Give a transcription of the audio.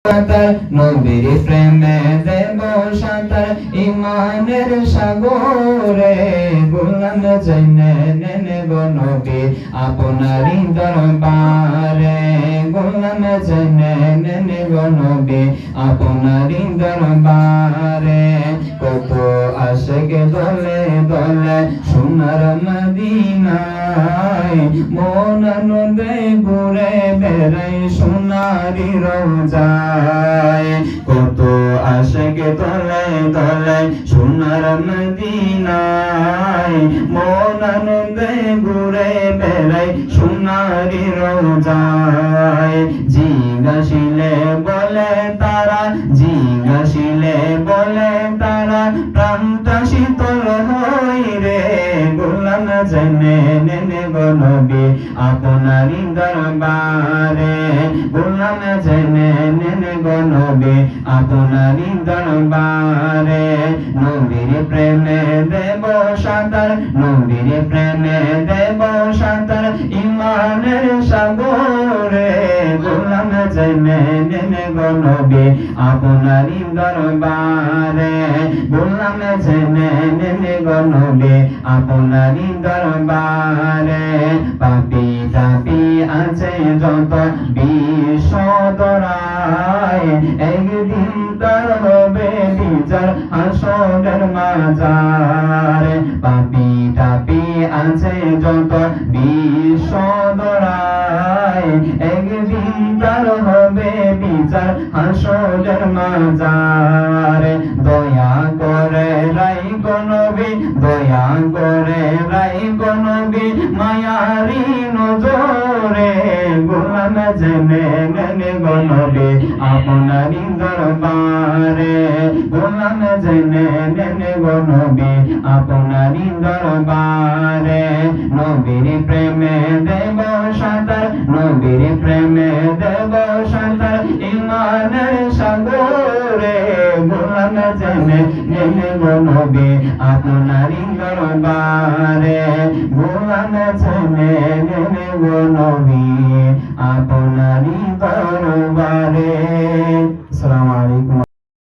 সাঁতার নবীর প্রেমে দেব সাঁতার ইমানের সাগরে গোলাম জেনে নেব নবী আপনারই দরবারে গোলাম জেনে নেব নবী আপনারই দরবারে কত আশিক দলে দলে সোনার মদিনায় মন আনন্দে ঘুরে বেড়াই সোনারি রোজায় কত আশিক দলে দলে সোনার মদিনায় মন আনন্দে ঘুরে বেড়াই সোনারি রোজায় জিজ্ঞাসিলে বলে তারা জিজ্ঞাসিলে বলে তারা প্রাণটা শীতল হই রে গোলাম জেনে নেব নবী আপনারই দরবারে গোলাম জেনে নেব নবী আপনারই দরবারে নবীর প্রেমে দেব সাঁতার নবীর প্রেমে দেব সাঁতার ইমানের সাগরে গোলাম জেনে নেব নবী আপনারই দরবারে গোলাম জেনে নেব নবী আপনারই দরবারে পাপী তাপী আছে যত বিশ্বদরায় একদিন তার হবে বিচার হাসরের মাজারে পাপী তাপী আছে যত বিশ্বদরায় একদিন তার হবে বিচার হাসরের মাজারে দয়া করে রাইক নবী দয়া করে রাইক নবী মায়ারি নজরে গোলাম জেনে নেব নবী আপনারই দরবারে গোলাম জেনে নেব নবী আপনারই দরবারে নবীর প্রেমে দেব সাঁতার নবীর প্রেমে দেব সাঁতার ইমানের সাগরে গোলাম জেনে নেব নবী আপনারই দরবারে গোলাম জেনে নেব নবী আপন